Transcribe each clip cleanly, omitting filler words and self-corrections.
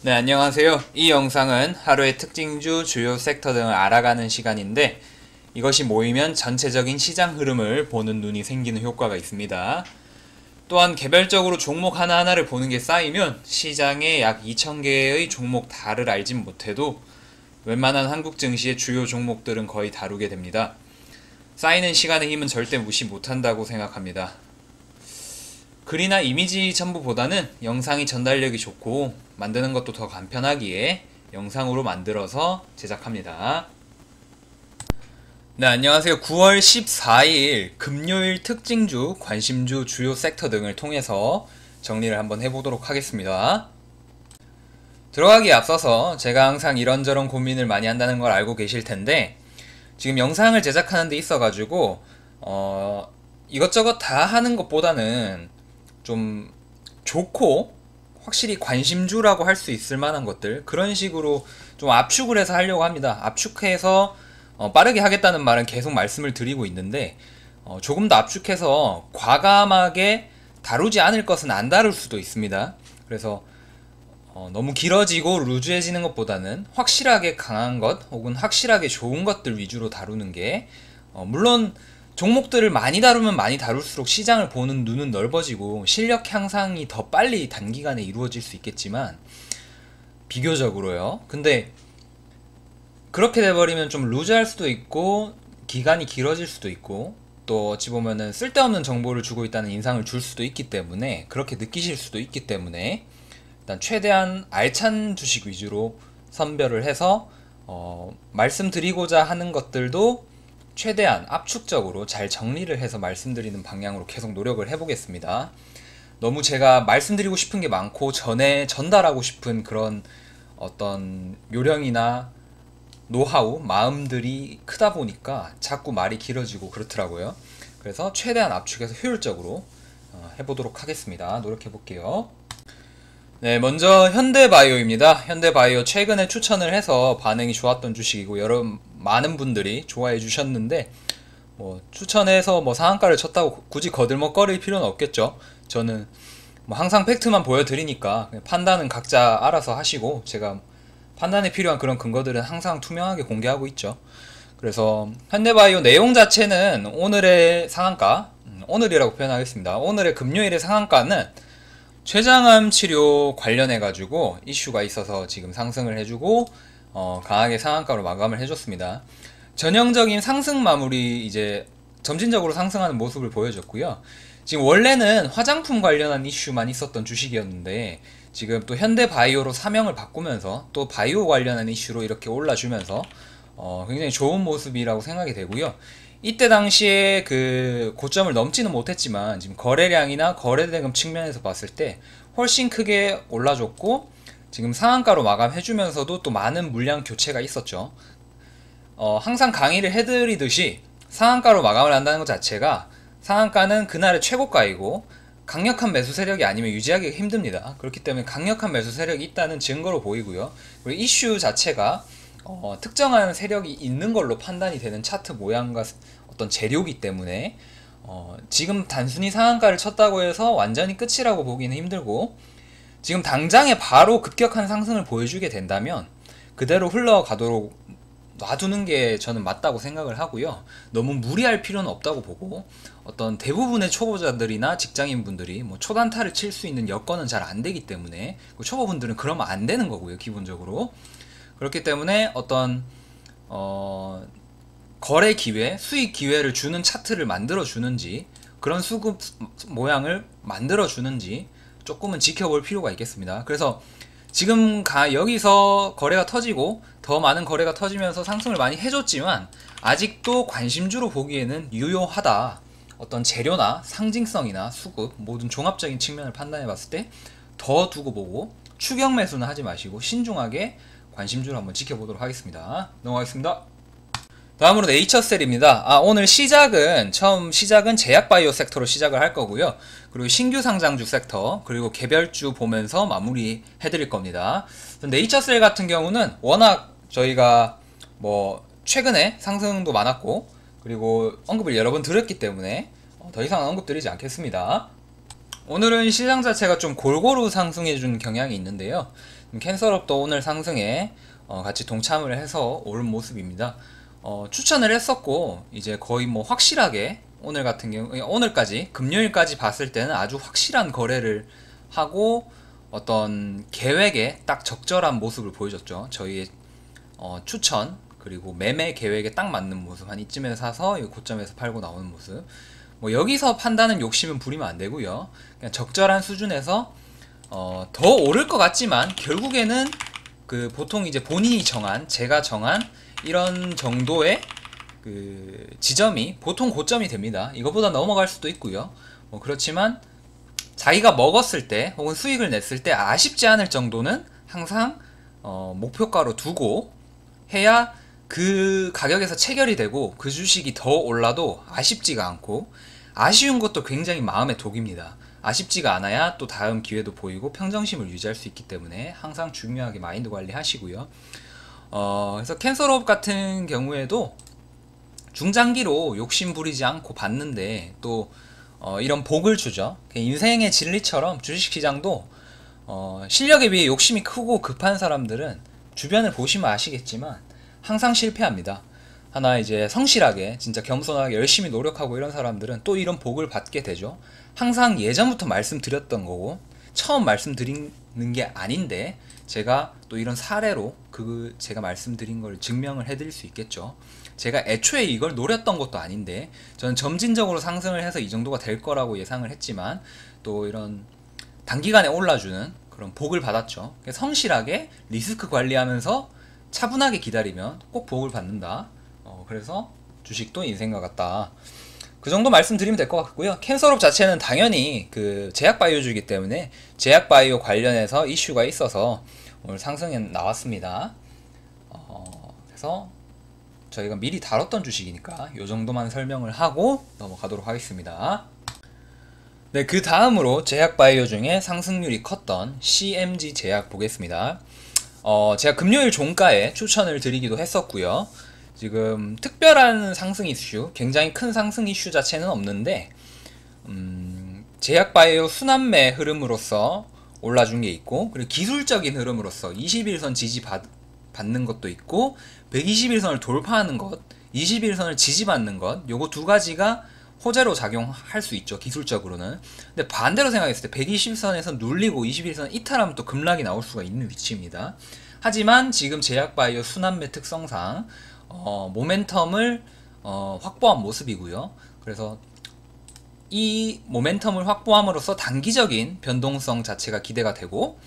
네, 안녕하세요. 이 영상은 하루의 특징주, 주요 섹터 등을 알아가는 시간인데 이것이 모이면 전체적인 시장 흐름을 보는 눈이 생기는 효과가 있습니다. 또한 개별적으로 종목 하나하나를 보는 게 쌓이면 시장에 약 2,000개의 종목 다를 알진 못해도 웬만한 한국 증시의 주요 종목들은 거의 다루게 됩니다. 쌓이는 시간의 힘은 절대 무시 못한다고 생각합니다. 글이나 이미지 첨부보다는 영상이 전달력이 좋고 만드는 것도 더 간편하기에 영상으로 만들어서 제작합니다. 네, 안녕하세요. 9월 14일 금요일 특징주, 관심주, 주요 섹터 등을 통해서 정리를 한번 해보도록 하겠습니다. 들어가기에 앞서서 제가 항상 이런저런 고민을 많이 한다는 걸 알고 계실 텐데 지금 영상을 제작하는 데 있어가지고 이것저것 다 하는 것보다는 좀 좋고 확실히 관심주라고 할 수 있을 만한 것들, 그런 식으로 좀 압축을 해서 하려고 합니다. 압축해서 빠르게 하겠다는 말은 계속 말씀을 드리고 있는데 조금 더 압축해서 과감하게 다루지 않을 것은 안 다룰 수도 있습니다. 그래서 너무 길어지고 루즈해지는 것보다는 확실하게 강한 것 혹은 확실하게 좋은 것들 위주로 다루는 게 물론 종목들을 많이 다루면 많이 다룰수록 시장을 보는 눈은 넓어지고 실력 향상이 더 빨리 단기간에 이루어질 수 있겠지만 비교적으로요. 근데 그렇게 돼버리면 좀 루즈할 수도 있고 기간이 길어질 수도 있고 또 어찌 보면은 쓸데없는 정보를 주고 있다는 인상을 줄 수도 있기 때문에 그렇게 느끼실 수도 있기 때문에 일단 최대한 알찬 주식 위주로 선별을 해서 말씀드리고자 하는 것들도 최대한 압축적으로 잘 정리를 해서 말씀드리는 방향으로 계속 노력을 해보겠습니다. 너무 제가 말씀드리고 싶은 게 많고 전에 전달하고 싶은 그런 어떤 요령이나 노하우, 마음들이 크다 보니까 자꾸 말이 길어지고 그렇더라고요. 그래서 최대한 압축해서 효율적으로 해보도록 하겠습니다. 노력해볼게요. 네, 먼저 현대바이오입니다. 현대바이오 최근에 추천을 해서 반응이 좋았던 주식이고 많은 분들이 좋아해 주셨는데 추천해서 상한가를 쳤다고 굳이 거들먹거릴 필요는 없겠죠. 저는 항상 팩트만 보여드리니까 판단은 각자 알아서 하시고 제가 판단에 필요한 그런 근거들은 항상 투명하게 공개하고 있죠. 그래서 현대바이오 내용 자체는 오늘의 상한가, 오늘이라고 표현하겠습니다. 오늘의 금요일의 상한가는 췌장암 치료 관련해 가지고 이슈가 있어서 지금 상승을 해주고 강하게 상한가로 마감을 해줬습니다. 전형적인 상승 마무리 이제 점진적으로 상승하는 모습을 보여줬고요. 지금 원래는 화장품 관련한 이슈만 있었던 주식이었는데 지금 또 현대바이오로 사명을 바꾸면서 또 바이오 관련한 이슈로 이렇게 올라주면서 굉장히 좋은 모습이라고 생각이 되고요. 이때 당시에 그 고점을 넘지는 못했지만 지금 거래량이나 거래대금 측면에서 봤을 때 훨씬 크게 올라줬고 지금 상한가로 마감해주면서도 또 많은 물량 교체가 있었죠. 항상 강의를 해드리듯이 상한가로 마감을 한다는 것 자체가 상한가는 그날의 최고가이고 강력한 매수 세력이 아니면 유지하기가 힘듭니다. 그렇기 때문에 강력한 매수 세력이 있다는 증거로 보이고요. 그리고 이슈 자체가 특정한 세력이 있는 걸로 판단이 되는 차트 모양과 어떤 재료기 때문에 지금 단순히 상한가를 쳤다고 해서 완전히 끝이라고 보기는 힘들고 지금 당장에 바로 급격한 상승을 보여주게 된다면 그대로 흘러가도록 놔두는 게 저는 맞다고 생각을 하고요. 너무 무리할 필요는 없다고 보고 어떤 대부분의 초보자들이나 직장인분들이 초단타를 칠 수 있는 여건은 잘 안 되기 때문에 초보분들은 그러면 안 되는 거고요. 기본적으로 그렇기 때문에 어떤 거래 기회, 수익 기회를 주는 차트를 만들어 주는지 그런 수급 모양을 만들어 주는지 조금은 지켜볼 필요가 있겠습니다. 그래서 지금 여기서 거래가 터지고 더 많은 거래가 터지면서 상승을 많이 해줬지만 아직도 관심주로 보기에는 유효하다. 어떤 재료나 상징성이나 수급 모든 종합적인 측면을 판단해 봤을 때 더 두고 보고 추격 매수는 하지 마시고 신중하게 관심주를 한번 지켜보도록 하겠습니다. 넘어가겠습니다. 다음으로 네이처셀입니다. 오늘 처음 시작은 제약바이오 섹터로 시작을 할 거고요. 그리고 신규 상장주 섹터, 그리고 개별주 보면서 마무리 해드릴 겁니다. 네이처셀 같은 경우는 워낙 저희가 최근에 상승도 많았고, 그리고 언급을 여러 번 드렸기 때문에 더 이상 언급드리지 않겠습니다. 오늘은 시장 자체가 좀 골고루 상승해준 경향이 있는데요. 캔슬업도 오늘 상승에 같이 동참을 해서 오른 모습입니다. 추천을 했었고 이제 거의 뭐 확실하게 오늘 같은 경우 오늘까지 금요일까지 봤을 때는 아주 확실한 거래를 하고 어떤 계획에 딱 적절한 모습을 보여줬죠. 저희의 추천 그리고 매매 계획에 딱 맞는 모습, 한 이쯤에서 사서 고점에서 팔고 나오는 모습. 뭐 여기서 판단은 욕심은 부리면 안 되고요. 그냥 적절한 수준에서 더 오를 것 같지만 결국에는 그 보통 이제 본인이 정한, 제가 정한 이런 정도의 그 지점이 보통 고점이 됩니다. 이거보다 넘어갈 수도 있고요. 뭐 그렇지만 자기가 먹었을 때 혹은 수익을 냈을 때 아쉽지 않을 정도는 항상 목표가로 두고 해야 그 가격에서 체결이 되고 그 주식이 더 올라도 아쉽지가 않고, 아쉬운 것도 굉장히 마음의 독입니다. 아쉽지가 않아야 또 다음 기회도 보이고 평정심을 유지할 수 있기 때문에 항상 중요하게 마인드 관리 하시고요. 그래서 캔슬업 같은 경우에도 중장기로 욕심 부리지 않고 봤는데 또 이런 복을 주죠. 인생의 진리처럼 주식시장도 실력에 비해 욕심이 크고 급한 사람들은 주변을 보시면 아시겠지만 항상 실패합니다. 하나 이제 성실하게 진짜 겸손하게 열심히 노력하고 이런 사람들은 또 이런 복을 받게 되죠. 항상 예전부터 말씀드렸던 거고 처음 말씀드리는 게 아닌데 제가 또 이런 사례로 제가 말씀드린 걸 증명을 해드릴 수 있겠죠. 제가 애초에 이걸 노렸던 것도 아닌데 저는 점진적으로 상승을 해서 이 정도가 될 거라고 예상을 했지만 또 이런 단기간에 올라주는 그런 복을 받았죠. 성실하게 리스크 관리하면서 차분하게 기다리면 꼭 복을 받는다. 그래서 주식도 인생과 같다. 그 정도 말씀드리면 될 것 같고요. 캔슬업 자체는 당연히 그 제약바이오주이기 때문에 제약바이오 관련해서 이슈가 있어서 오늘 상승에 나왔습니다. 그래서 저희가 미리 다뤘던 주식이니까 이 정도만 설명을 하고 넘어가도록 하겠습니다. 네, 그 다음으로 제약바이오 중에 상승률이 컸던 CMG 제약 보겠습니다. 제가 금요일 종가에 추천을 드리기도 했었고요. 지금 특별한 상승 이슈, 굉장히 큰 상승 이슈 자체는 없는데 제약바이오 순환매 흐름으로서 올라준 게 있고, 그리고 기술적인 흐름으로서 21선 지지 받는 것도 있고 121선을 돌파하는 것, 21선을 지지받는 것, 요거 두 가지가 호재로 작용할 수 있죠, 기술적으로는. 근데 반대로 생각했을 때 121선에서 눌리고 21선 이탈하면 또 급락이 나올 수가 있는 위치입니다. 하지만 지금 제약바이오 순환매 특성상 모멘텀을 확보한 모습이고요. 그래서 이 모멘텀을 확보함으로써 단기적인 변동성 자체가 기대가 되고,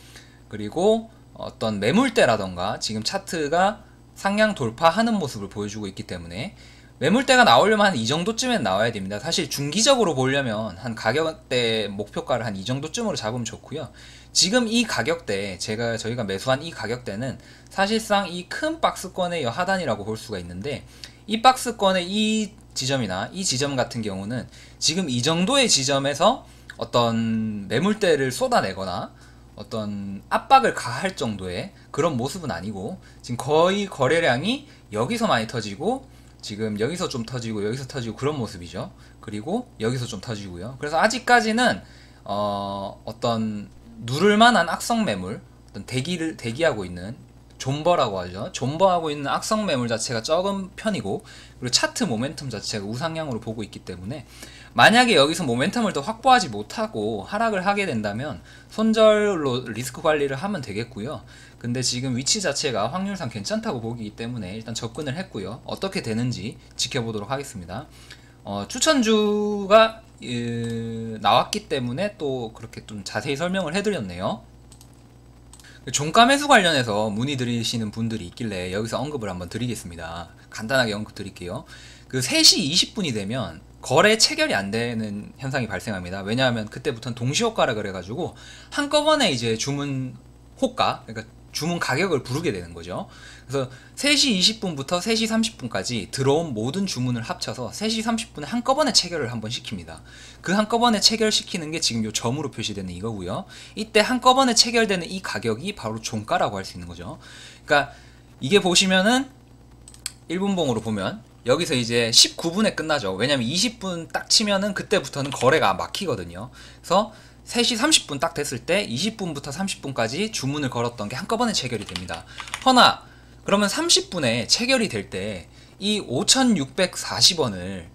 그리고 어떤 매물대라던가 지금 차트가 상향 돌파하는 모습을 보여주고 있기 때문에 매물대가 나오려면 한 이 정도쯤엔 나와야 됩니다. 사실 중기적으로 보려면 한 가격대 목표가를 한 이 정도쯤으로 잡으면 좋고요. 지금 이 가격대, 저희가 매수한 이 가격대는 사실상 이 큰 박스권의 하단이라고 볼 수가 있는데, 이 박스권의 이 지점이나 이 지점 같은 경우는 지금 이 정도의 지점에서 어떤 매물대를 쏟아내거나 어떤 압박을 가할 정도의 그런 모습은 아니고, 지금 거의 거래량이 여기서 많이 터지고 지금 여기서 좀 터지고 여기서 터지고 그런 모습이죠. 그리고 여기서 좀 터지고요. 그래서 아직까지는 어떤 누를만한 악성 매물, 어떤 대기하고 있는 존버라고 하죠. 존버하고 있는 악성 매물 자체가 적은 편이고, 그리고 차트 모멘텀 자체가 우상향으로 보고 있기 때문에 만약에 여기서 모멘텀을 더 확보하지 못하고 하락을 하게 된다면 손절로 리스크 관리를 하면 되겠고요. 근데 지금 위치 자체가 확률상 괜찮다고 보기 때문에 일단 접근을 했고요. 어떻게 되는지 지켜보도록 하겠습니다. 추천주가 나왔기 때문에 또 그렇게 좀 자세히 설명을 해드렸네요. 종가 매수 관련해서 문의드리시는 분들이 있길래 여기서 언급을 한번 드리겠습니다. 간단하게 언급 드릴게요. 그 3시 20분이 되면 거래 체결이 안 되는 현상이 발생합니다. 왜냐하면 그때부터는 동시효과라 그래가지고 한꺼번에 이제 주문 호가, 그러니까 주문 가격을 부르게 되는 거죠. 그래서 3시 20분부터 3시 30분까지 들어온 모든 주문을 합쳐서 3시 30분에 한꺼번에 체결을 한번 시킵니다. 그 한꺼번에 체결시키는 게 지금 요 점으로 표시되는 이거고요. 이때 한꺼번에 체결되는 이 가격이 바로 종가라고 할 수 있는 거죠. 그러니까 이게 보시면은 1분봉으로 보면 여기서 이제 19분에 끝나죠. 왜냐면 20분 딱 치면은 그때부터는 거래가 막히거든요. 그래서 3시 30분 딱 됐을 때 20분부터 30분까지 주문을 걸었던 게 한꺼번에 체결이 됩니다. 허나 그러면 30분에 체결이 될 때 이 5,640원을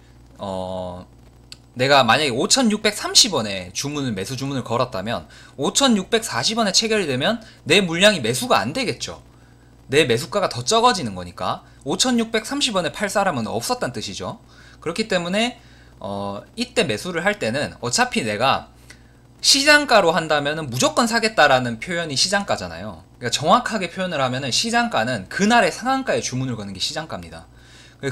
내가 만약에 5,630원에 매수 주문을 걸었다면 5,640원에 체결이 되면 내 물량이 매수가 안 되겠죠. 내 매수가가 더 적어지는 거니까 5,630원에 팔 사람은 없었단 뜻이죠. 그렇기 때문에 이때 매수를 할 때는 어차피 내가 시장가로 한다면 무조건 사겠다라는 표현이 시장가잖아요. 그러니까 정확하게 표현을 하면 시장가는 그날의 상한가에 주문을 거는 게 시장가입니다.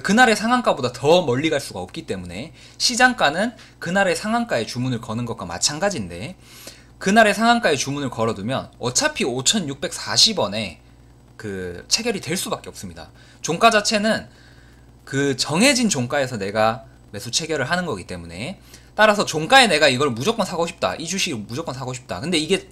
그날의 상한가보다 더 멀리 갈 수가 없기 때문에 시장가는 그날의 상한가에 주문을 거는 것과 마찬가지인데, 그날의 상한가에 주문을 걸어두면 어차피 5,640원에 그 체결이 될 수밖에 없습니다. 종가 자체는 그 정해진 종가에서 내가 매수 체결을 하는 거기 때문에, 따라서 종가에 내가 이걸 무조건 사고 싶다, 이 주식을 무조건 사고 싶다, 근데 이게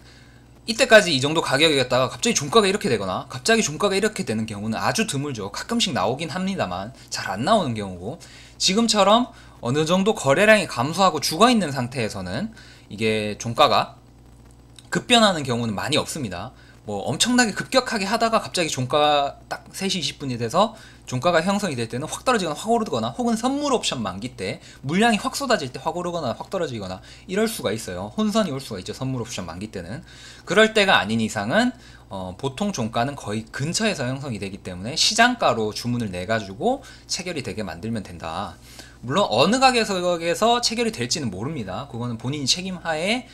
이때까지 이 정도 가격이었다가 갑자기 종가가 이렇게 되거나 갑자기 종가가 이렇게 되는 경우는 아주 드물죠. 가끔씩 나오긴 합니다만 잘 안 나오는 경우고, 지금처럼 어느 정도 거래량이 감소하고 죽어있는 상태에서는 이게 종가가 급변하는 경우는 많이 없습니다. 뭐 엄청나게 급격하게 하다가 갑자기 종가가 딱 3시 20분이 돼서 종가가 형성이 될 때는 확 떨어지거나 확 오르거나, 혹은 선물 옵션 만기 때 물량이 확 쏟아질 때 확 오르거나 확 떨어지거나 이럴 수가 있어요. 혼선이 올 수가 있죠, 선물 옵션 만기 때는. 그럴 때가 아닌 이상은 보통 종가는 거의 근처에서 형성이 되기 때문에 시장가로 주문을 내가지고 체결이 되게 만들면 된다. 물론 어느 가격에서 체결이 될지는 모릅니다. 그거는 본인이 책임하에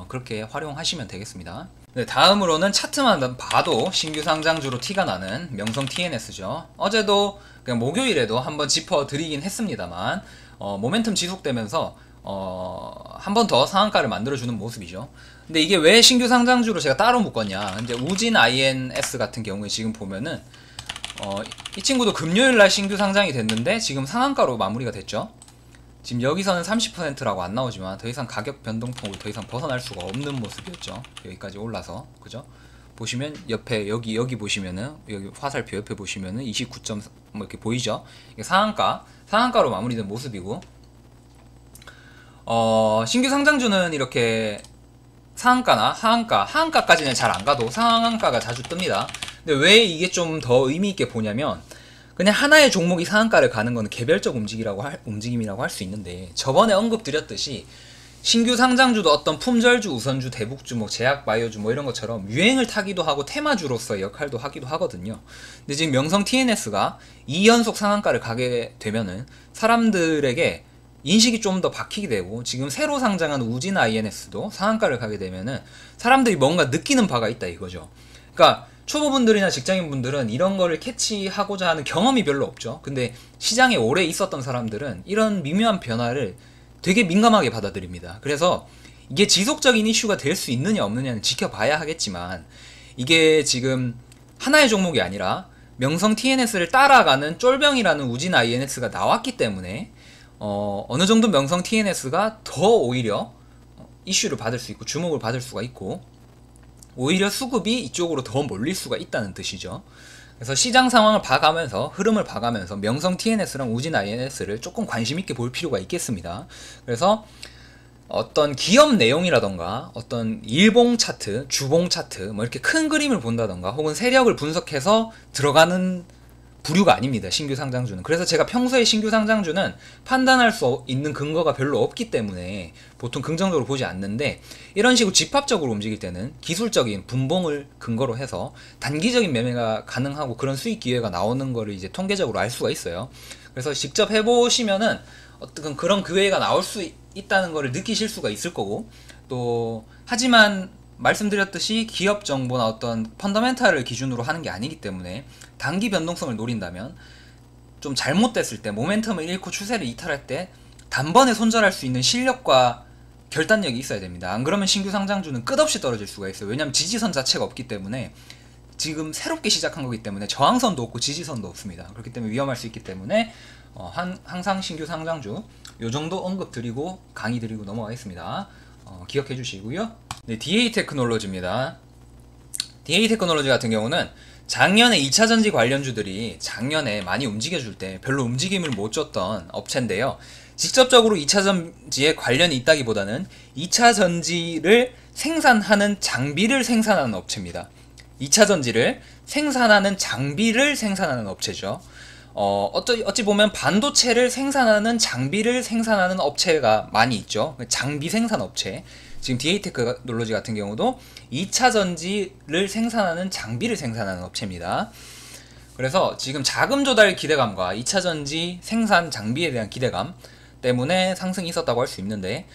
그렇게 활용하시면 되겠습니다. 네, 다음으로는 차트만 봐도 신규 상장주로 티가 나는 명성 TNS죠. 어제도 그냥 목요일에도 한번 짚어드리긴 했습니다만 모멘텀 지속되면서 한 번 더 상한가를 만들어주는 모습이죠. 근데 이게 왜 신규 상장주로 제가 따로 묶었냐, 이제 우진 INS 같은 경우에 지금 보면은 이 친구도 금요일날 신규 상장이 됐는데 지금 상한가로 마무리가 됐죠. 지금 여기서는 30%라고 안 나오지만 더 이상 가격 변동폭을 더 이상 벗어날 수가 없는 모습이었죠. 여기까지 올라서, 그죠? 보시면 옆에 여기 보시면은, 여기 화살표 옆에 보시면은 29점 뭐 이렇게 보이죠? 이게 상한가로 마무리된 모습이고, 신규 상장주는 이렇게 상한가나 하한가까지는 잘 안 가도 상한가가 자주 뜹니다. 근데 왜 이게 좀 더 의미 있게 보냐면, 그냥 하나의 종목이 상한가를 가는 건 개별적 움직임이라고 할 수 있는데, 저번에 언급드렸듯이 신규 상장주도 어떤 품절주, 우선주, 대북주, 뭐 제약바이오주 뭐 이런 것처럼 유행을 타기도 하고 테마주로서의 역할도 하기도 하거든요. 근데 지금 명성 TNS가 2연속 상한가를 가게 되면은 사람들에게 인식이 좀 더 박히게 되고, 지금 새로 상장한 우진 INS도 상한가를 가게 되면은 사람들이 뭔가 느끼는 바가 있다 이거죠. 그러니까 초보분들이나 직장인분들은 이런 거를 캐치하고자 하는 경험이 별로 없죠. 근데 시장에 오래 있었던 사람들은 이런 미묘한 변화를 되게 민감하게 받아들입니다. 그래서 이게 지속적인 이슈가 될 수 있느냐 없느냐는 지켜봐야 하겠지만, 이게 지금 하나의 종목이 아니라 명성 TNS를 따라가는 쫄병이라는 우진 INS가 나왔기 때문에 어느 정도 명성 TNS가 더 오히려 이슈를 받을 수 있고 주목을 받을 수가 있고, 오히려 수급이 이쪽으로 더 몰릴 수가 있다는 뜻이죠. 그래서 시장 상황을 봐가면서, 흐름을 봐가면서 명성 TNS랑 우진 INS를 조금 관심 있게 볼 필요가 있겠습니다. 그래서 어떤 기업 내용이라던가 어떤 일봉 차트, 주봉 차트 뭐 이렇게 큰 그림을 본다던가, 혹은 세력을 분석해서 들어가는 부류가 아닙니다, 신규 상장주는. 그래서 제가 평소에 신규 상장주는 판단할 수 있는 근거가 별로 없기 때문에 보통 긍정적으로 보지 않는데, 이런 식으로 집합적으로 움직일 때는 기술적인 분봉을 근거로 해서 단기적인 매매가 가능하고 그런 수익 기회가 나오는 거를 이제 통계적으로 알 수가 있어요. 그래서 직접 해보시면은 어떤 그런 기회가 나올 수 있다는 거를 느끼실 수가 있을 거고, 또 하지만 말씀드렸듯이 기업 정보나 어떤 펀더멘탈을 기준으로 하는 게 아니기 때문에 단기 변동성을 노린다면, 좀 잘못됐을 때 모멘텀을 잃고 추세를 이탈할 때 단번에 손절할 수 있는 실력과 결단력이 있어야 됩니다. 안 그러면 신규 상장주는 끝없이 떨어질 수가 있어요. 왜냐하면 지지선 자체가 없기 때문에, 지금 새롭게 시작한 거기 때문에 저항선도 없고 지지선도 없습니다. 그렇기 때문에 위험할 수 있기 때문에 항상 신규 상장주 요정도 언급 드리고 강의 드리고 넘어가겠습니다. 기억해 주시고요. 네, DA 테크놀로지입니다. DA 테크놀로지 같은 경우는 작년에 2차전지 관련주들이 작년에 많이 움직여줄 때 별로 움직임을 못 줬던 업체인데요. 직접적으로 2차 전지에 관련이 있다기보다는 2차 전지를 생산하는 장비를 생산하는 업체입니다. 2차 전지를 생산하는 장비를 생산하는 업체죠. 어찌 보면 반도체를 생산하는 장비를 생산하는 업체가 많이 있죠. 장비 생산 업체. 지금 DA테크놀로지 같은 경우도 2차 전지를 생산하는 장비를 생산하는 업체입니다. 그래서 지금 자금 조달 기대감과 2차 전지 생산 장비에 대한 기대감 때문에 상승이 있었다고 할 수 있는데,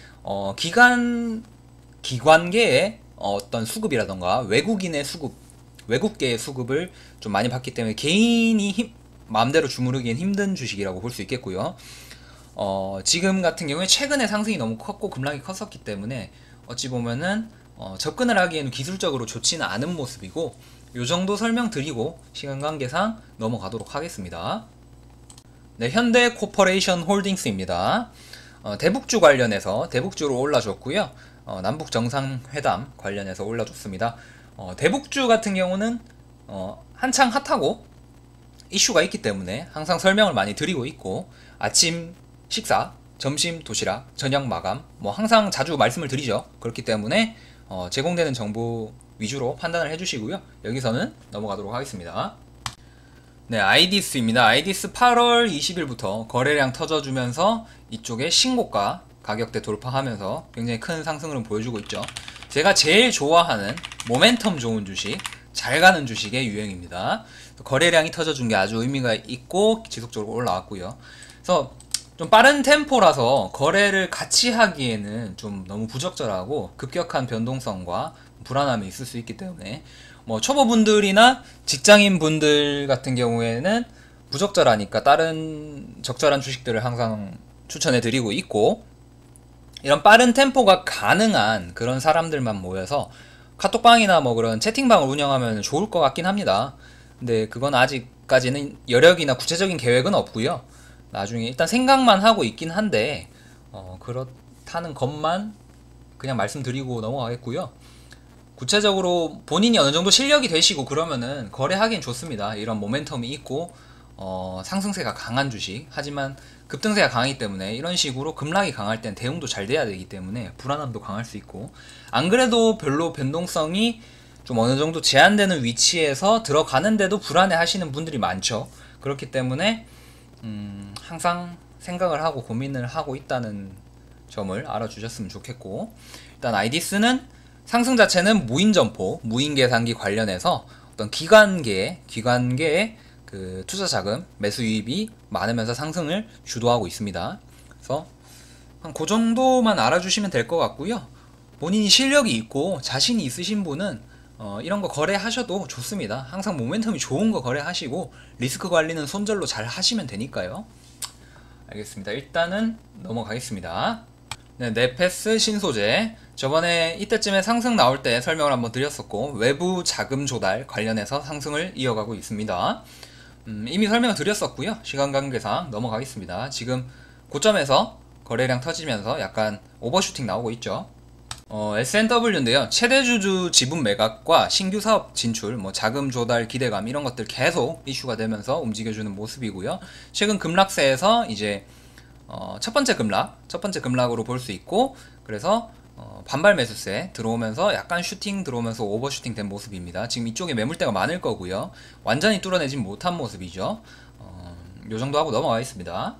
기관계의 어떤 수급이라던가 외국인의 수급, 외국계의 수급을 좀 많이 받기 때문에 개인이 마음대로 주무르기엔 힘든 주식이라고 볼 수 있겠고요. 지금 같은 경우에 최근에 상승이 너무 컸고 급락이 컸었기 때문에 어찌 보면은 접근을 하기에는 기술적으로 좋지는 않은 모습이고, 요 정도 설명드리고 시간 관계상 넘어가도록 하겠습니다. 네, 현대 코퍼레이션 홀딩스입니다. 대북주 관련해서 대북주로 올라줬고요. 남북 정상회담 관련해서 올라줬습니다. 대북주 같은 경우는 한창 핫하고 이슈가 있기 때문에 항상 설명을 많이 드리고 있고, 아침 식사, 점심 도시락, 저녁 마감 뭐 항상 자주 말씀을 드리죠. 그렇기 때문에 제공되는 정보 위주로 판단을 해주시고요. 여기서는 넘어가도록 하겠습니다. 네, 아이디스입니다. 아이디스 8월 20일부터 거래량 터져주면서 이쪽에 신고가 가격대 돌파하면서 굉장히 큰 상승을 보여주고 있죠. 제가 제일 좋아하는 모멘텀 좋은 주식, 잘 가는 주식의 유형입니다. 거래량이 터져준 게 아주 의미가 있고 지속적으로 올라왔고요. 그래서 좀 빠른 템포라서 거래를 같이 하기에는 좀 너무 부적절하고 급격한 변동성과 불안함이 있을 수 있기 때문에 뭐 초보분들이나 직장인분들 같은 경우에는 부적절하니까 다른 적절한 주식들을 항상 추천해 드리고 있고, 이런 빠른 템포가 가능한 그런 사람들만 모여서 카톡방이나 뭐 그런 채팅방을 운영하면 좋을 것 같긴 합니다. 근데 그건 아직까지는 여력이나 구체적인 계획은 없고요. 나중에 일단 생각만 하고 있긴 한데 그렇다는 것만 그냥 말씀드리고 넘어가겠고요. 구체적으로 본인이 어느 정도 실력이 되시고 그러면은 거래하기엔 좋습니다. 이런 모멘텀이 있고 상승세가 강한 주식, 하지만 급등세가 강하기 때문에 이런 식으로 급락이 강할 땐 대응도 잘 돼야 되기 때문에 불안함도 강할 수 있고, 안 그래도 별로 변동성이 좀 어느 정도 제한되는 위치에서 들어가는데도 불안해 하시는 분들이 많죠. 그렇기 때문에 항상 생각을 하고 고민을 하고 있다는 점을 알아주셨으면 좋겠고, 일단 아이디스는 상승 자체는 무인점포, 무인계산기 관련해서 어떤 기관계의 그 투자 자금, 매수 유입이 많으면서 상승을 주도하고 있습니다. 그래서 한 그 정도만 알아주시면 될 것 같고요. 본인이 실력이 있고 자신이 있으신 분은 이런 거 거래하셔도 좋습니다. 항상 모멘텀이 좋은 거 거래하시고 리스크 관리는 손절로 잘 하시면 되니까요. 알겠습니다. 일단은 넘어가겠습니다. 네, 네페스 신소재. 저번에 이때쯤에 상승 나올 때 설명을 한번 드렸었고, 외부 자금 조달 관련해서 상승을 이어가고 있습니다. 이미 설명을 드렸었고요. 시간 관계상 넘어가겠습니다. 지금 고점에서 거래량 터지면서 약간 오버슈팅 나오고 있죠. SNW인데요. 최대 주주 지분 매각과 신규 사업 진출, 뭐 자금 조달 기대감 이런 것들 계속 이슈가 되면서 움직여주는 모습이고요. 최근 급락세에서 이제 첫 번째 급락으로 볼 수 있고, 그래서 반발 매수세 들어오면서 약간 슈팅 들어오면서 오버슈팅 된 모습입니다. 지금 이쪽에 매물대가 많을 거고요. 완전히 뚫어내진 못한 모습이죠. 요 정도 하고 넘어가겠습니다.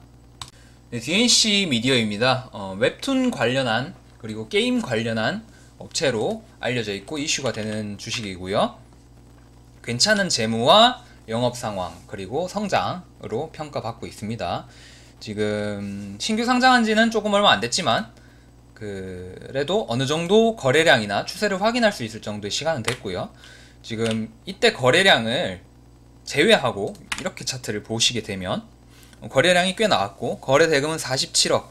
네, DNC 미디어입니다. 웹툰 관련한 그리고 게임 관련한 업체로 알려져 있고 이슈가 되는 주식이고요. 괜찮은 재무와 영업 상황 그리고 성장으로 평가받고 있습니다. 지금 신규 상장한 지는 조금 얼마 안 됐지만 그래도 어느 정도 거래량이나 추세를 확인할 수 있을 정도의 시간은 됐고요. 지금 이때 거래량을 제외하고 이렇게 차트를 보시게 되면 거래량이 꽤 나왔고, 거래 대금은 47억,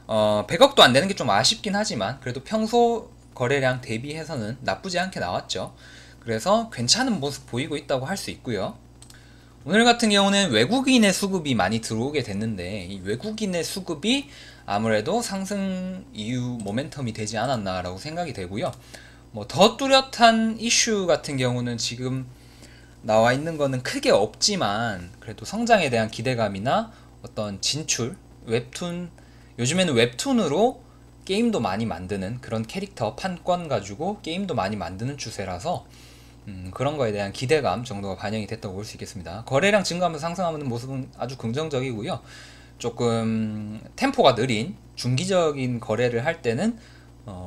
100억도 안 되는 게 좀 아쉽긴 하지만 그래도 평소 거래량 대비해서는 나쁘지 않게 나왔죠. 그래서 괜찮은 모습 보이고 있다고 할 수 있고요. 오늘 같은 경우는 외국인의 수급이 많이 들어오게 됐는데, 이 외국인의 수급이 아무래도 상승 이후 모멘텀이 되지 않았나 라고 생각이 되고요. 뭐 더 뚜렷한 이슈 같은 경우는 지금 나와 있는 거는 크게 없지만, 그래도 성장에 대한 기대감이나 어떤 진출, 웹툰 요즘에는 웹툰으로 게임도 많이 만드는 그런 캐릭터 판권 가지고 게임도 많이 만드는 추세라서 그런 거에 대한 기대감 정도가 반영이 됐다고 볼 수 있겠습니다. 거래량 증가하면서 상승하는 모습은 아주 긍정적이고요. 조금 템포가 느린 중기적인 거래를 할 때는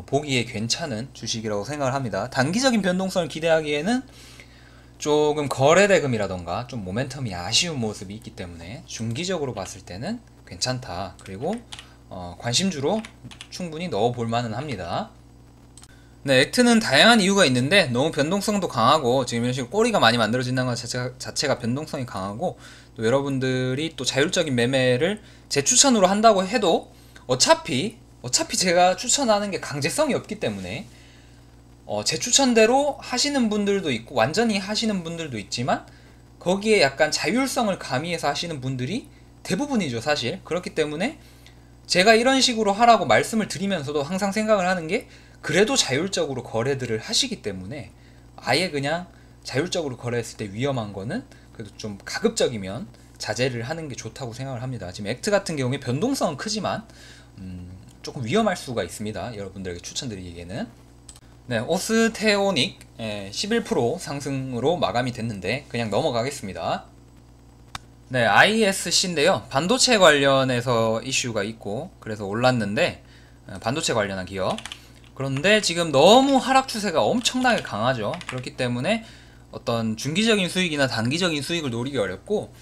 보기에 괜찮은 주식이라고 생각을 합니다. 단기적인 변동성을 기대하기에는 조금 거래대금이라던가 좀 모멘텀이 아쉬운 모습이 있기 때문에 중기적으로 봤을 때는 괜찮다. 그리고 관심주로 충분히 넣어볼 만은 합니다. 네, 액트는 다양한 이유가 있는데 너무 변동성도 강하고 지금 이런 식으로 꼬리가 많이 만들어진다는 것 자체가 변동성이 강하고, 또 여러분들이 또 자율적인 매매를 제 추천으로 한다고 해도 어차피 제가 추천하는 게 강제성이 없기 때문에 제 추천대로 하시는 분들도 있고 완전히 하시는 분들도 있지만 거기에 약간 자율성을 가미해서 하시는 분들이 대부분이죠, 사실. 그렇기 때문에 제가 이런 식으로 하라고 말씀을 드리면서도 항상 생각을 하는 게, 그래도 자율적으로 거래들을 하시기 때문에 아예 그냥 자율적으로 거래했을 때 위험한 거는 그래도 좀 가급적이면 자제를 하는 게 좋다고 생각을 합니다. 지금 액트 같은 경우에 변동성은 크지만 조금 위험할 수가 있습니다. 여러분들에게 추천드리기에는. 네, 오스테오닉 11% 상승으로 마감이 됐는데 그냥 넘어가겠습니다. 네, ISC인데요. 반도체 관련해서 이슈가 있고 그래서 올랐는데, 반도체 관련한 기업. 그런데 지금 너무 하락 추세가 엄청나게 강하죠. 그렇기 때문에 어떤 중기적인 수익이나 단기적인 수익을 노리기 어렵고,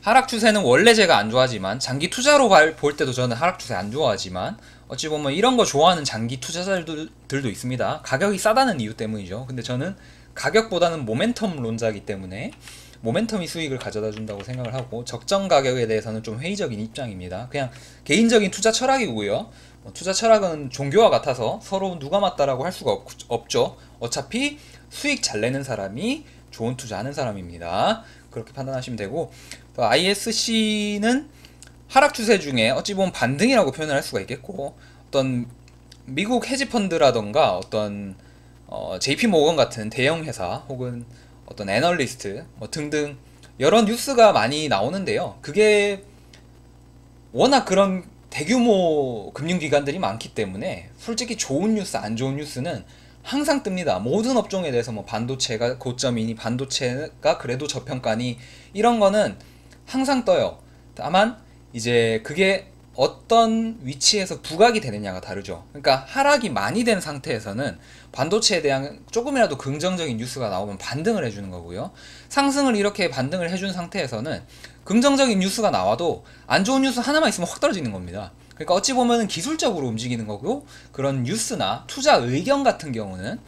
하락 추세는 원래 제가 안 좋아하지만, 장기 투자로 볼 때도 저는 하락 추세 안 좋아하지만, 어찌 보면 이런 거 좋아하는 장기 투자자들도 있습니다. 가격이 싸다는 이유 때문이죠. 근데 저는 가격보다는 모멘텀론자이기 때문에 모멘텀이 수익을 가져다 준다고 생각을 하고, 적정 가격에 대해서는 좀 회의적인 입장입니다. 그냥 개인적인 투자 철학이고요. 투자 철학은 종교와 같아서 서로 누가 맞다라고 할 수가 없죠. 어차피 수익 잘 내는 사람이 좋은 투자하는 사람입니다. 그렇게 판단하시면 되고, ISC는 하락 추세 중에 어찌 보면 반등이라고 표현을 할 수가 있겠고, 어떤 미국 헤지펀드라던가 어떤 JP 모건 같은 대형 회사 혹은 어떤 애널리스트 등등 여러 뉴스가 많이 나오는데요. 그게 워낙 그런 대규모 금융기관들이 많기 때문에 솔직히 좋은 뉴스, 안 좋은 뉴스는 항상 뜹니다. 모든 업종에 대해서 반도체가 고점이니, 반도체가 그래도 저평가니, 이런 거는 항상 떠요. 다만 이제 그게 어떤 위치에서 부각이 되느냐가 다르죠. 그러니까 하락이 많이 된 상태에서는 반도체에 대한 조금이라도 긍정적인 뉴스가 나오면 반등을 해주는 거고요. 상승을 이렇게 반등을 해준 상태에서는 긍정적인 뉴스가 나와도 안 좋은 뉴스 하나만 있으면 확 떨어지는 겁니다. 그러니까 어찌 보면 기술적으로 움직이는 거고, 그런 뉴스나 투자 의견 같은 경우는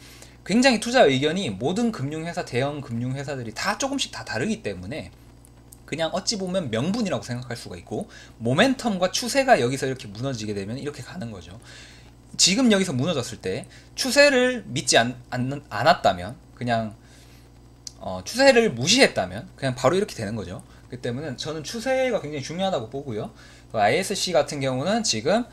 굉장히 투자 의견이 모든 금융회사, 대형 금융회사들이 다 조금씩 다 다르기 때문에 그냥 어찌 보면 명분이라고 생각할 수가 있고, 모멘텀과 추세가 여기서 이렇게 무너지게 되면 이렇게 가는 거죠. 지금 여기서 무너졌을 때 추세를 믿지 않았다면, 그냥 추세를 무시했다면 그냥 바로 이렇게 되는 거죠. 그 때문에 저는 추세가 굉장히 중요하다고 보고요. ISC 같은 경우는 지금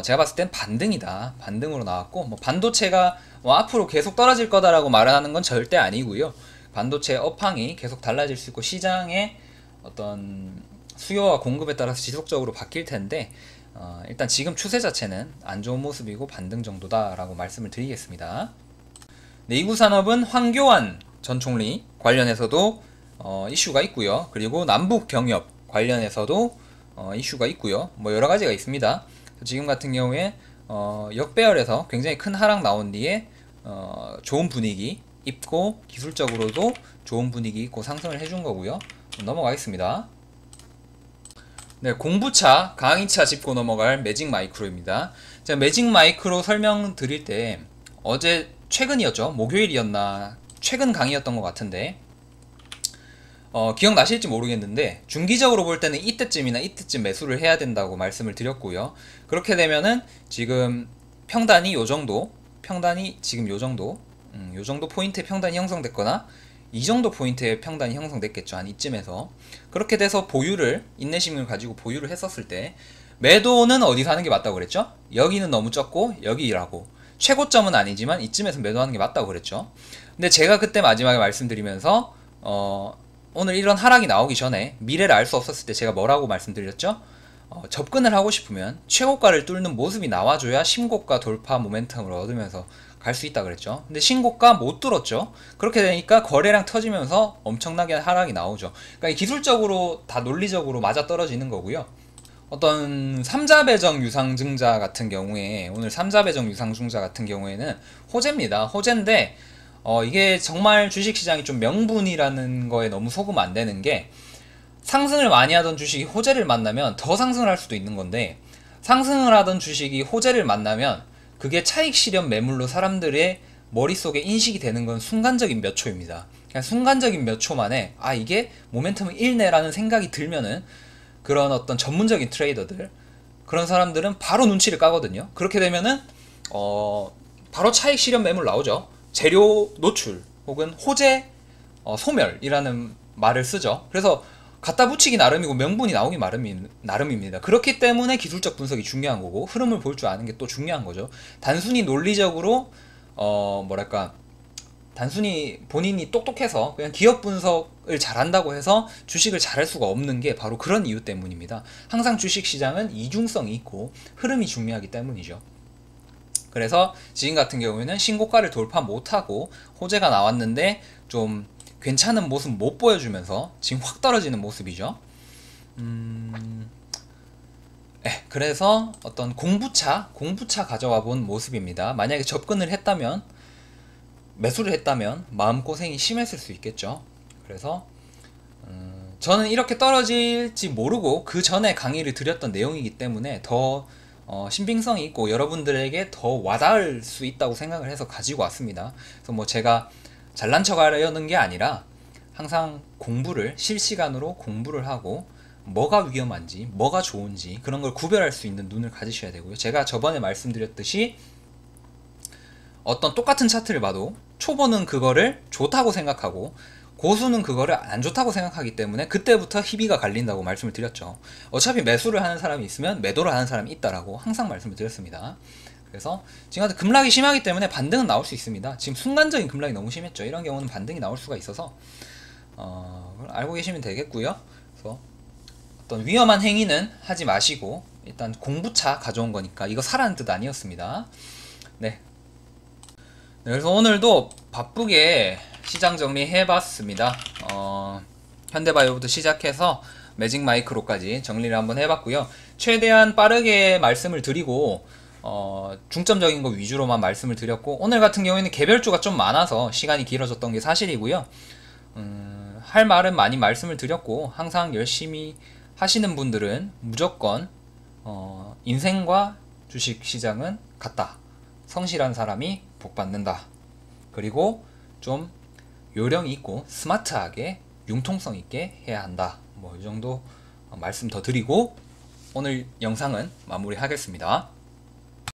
제가 봤을 땐 반등이다. 반등으로 나왔고, 반도체가 앞으로 계속 떨어질 거다라고 말을 하는 건 절대 아니고요. 반도체 업황이 계속 달라질 수 있고, 시장의 어떤 수요와 공급에 따라서 지속적으로 바뀔 텐데, 일단 지금 추세 자체는 안 좋은 모습이고 반등 정도다라고 말씀을 드리겠습니다. 네, 이구산업은 황교안 전 총리 관련해서도 이슈가 있고요. 그리고 남북 경협 관련해서도 이슈가 있고요. 여러 가지가 있습니다. 지금 같은 경우에 역배열에서 굉장히 큰 하락 나온 뒤에 좋은 분위기 있고, 기술적으로도 좋은 분위기 있고 상승을 해준 거고요. 넘어가겠습니다. 네, 공부차, 강의차 짚고 넘어갈 매직 마이크로입니다. 제가 매직 마이크로 설명드릴 때 어제 최근이었죠. 목요일이었나, 최근 강의였던 것 같은데, 기억나실지 모르겠는데 중기적으로 볼 때는 이때쯤이나 이때쯤 매수를 해야 된다고 말씀을 드렸고요. 그렇게 되면은 지금 평단이 요정도, 평단이 지금 요정도, 요정도 포인트의 평단이 형성됐거나 이 정도 포인트의 평단이 형성됐겠죠. 한 이쯤에서. 그렇게 돼서 보유를, 인내심을 가지고 보유를 했었을 때 매도는 어디서 하는 게 맞다고 그랬죠? 여기는 너무 적고 여기라고. 최고점은 아니지만 이쯤에서 매도하는 게 맞다고 그랬죠. 근데 제가 그때 마지막에 말씀드리면서 오늘 이런 하락이 나오기 전에 미래를 알 수 없었을 때 제가 뭐라고 말씀드렸죠? 접근을 하고 싶으면 최고가를 뚫는 모습이 나와줘야 신고가 돌파 모멘텀을 얻으면서 갈 수 있다 그랬죠. 근데 신고가 못 뚫었죠. 그렇게 되니까 거래량 터지면서 엄청나게 하락이 나오죠. 그러니까 기술적으로 다 논리적으로 맞아 떨어지는 거고요. 어떤 삼자배정 유상증자 같은 경우에, 오늘 삼자배정 유상증자 같은 경우에는 호재입니다. 호재인데 이게 정말 주식시장이 좀 명분이라는 거에 너무 속으면 안 되는 게, 상승을 많이 하던 주식이 호재를 만나면 더 상승을 할 수도 있는 건데, 상승을 하던 주식이 호재를 만나면 그게 차익 실현 매물로 사람들의 머릿속에 인식이 되는 건 순간적인 몇 초입니다. 그냥 순간적인 몇 초 만에 이게 모멘텀을 잃네라는 생각이 들면은, 그런 어떤 전문적인 트레이더들, 그런 사람들은 바로 눈치를 까거든요. 그렇게 되면은 바로 차익 실현 매물 나오죠. 재료 노출 혹은 호재 소멸이라는 말을 쓰죠. 그래서 갖다 붙이기 나름이고 명분이 나오기 나름입니다. 그렇기 때문에 기술적 분석이 중요한 거고, 흐름을 볼 줄 아는 게 또 중요한 거죠. 단순히 논리적으로 단순히 본인이 똑똑해서 그냥 기업 분석을 잘한다고 해서 주식을 잘할 수가 없는 게 바로 그런 이유 때문입니다. 항상 주식시장은 이중성이 있고 흐름이 중요하기 때문이죠. 그래서 지금 같은 경우에는 신고가를 돌파 못하고 호재가 나왔는데 좀 괜찮은 모습 못 보여주면서 지금 확 떨어지는 모습이죠. 그래서 어떤 공부차 가져와 본 모습입니다. 만약에 접근을 했다면, 매수를 했다면 마음고생이 심했을 수 있겠죠. 그래서 저는 이렇게 떨어질지 모르고 그 전에 강의를 드렸던 내용이기 때문에 더 신빙성이 있고 여러분들에게 더 와닿을 수 있다고 생각을 해서 가지고 왔습니다. 그래서 뭐 제가 잘난 척 하려는 게 아니라 항상 실시간으로 공부를 하고 뭐가 위험한지 뭐가 좋은지 그런 걸 구별할 수 있는 눈을 가지셔야 되고요. 제가 저번에 말씀드렸듯이 어떤 똑같은 차트를 봐도 초보는 그거를 좋다고 생각하고 고수는 그거를 안 좋다고 생각하기 때문에 그때부터 희비가 갈린다고 말씀을 드렸죠. 어차피 매수를 하는 사람이 있으면 매도를 하는 사람이 있다라고 항상 말씀을 드렸습니다. 그래서 지금 급락이 심하기 때문에 반등은 나올 수 있습니다. 지금 순간적인 급락이 너무 심했죠. 이런 경우는 반등이 나올 수가 있어서 알고 계시면 되겠고요. 그래서 어떤 위험한 행위는 하지 마시고 일단 공부차 가져온 거니까 이거 사라는 뜻 아니었습니다. 네. 그래서 오늘도 바쁘게 시장 정리해봤습니다. 현대바이오부터 시작해서 매직마이크로까지 정리를 한번 해봤고요. 최대한 빠르게 말씀을 드리고 중점적인 거 위주로만 말씀을 드렸고, 오늘 같은 경우에는 개별주가 좀 많아서 시간이 길어졌던 게 사실이고요. 할 말은 많이 말씀을 드렸고, 항상 열심히 하시는 분들은 무조건 인생과 주식시장은 같다. 성실한 사람이 복 받는다. 그리고 좀 요령 있고 스마트하게 융통성 있게 해야 한다. 뭐 이 정도 말씀 더 드리고 오늘 영상은 마무리하겠습니다.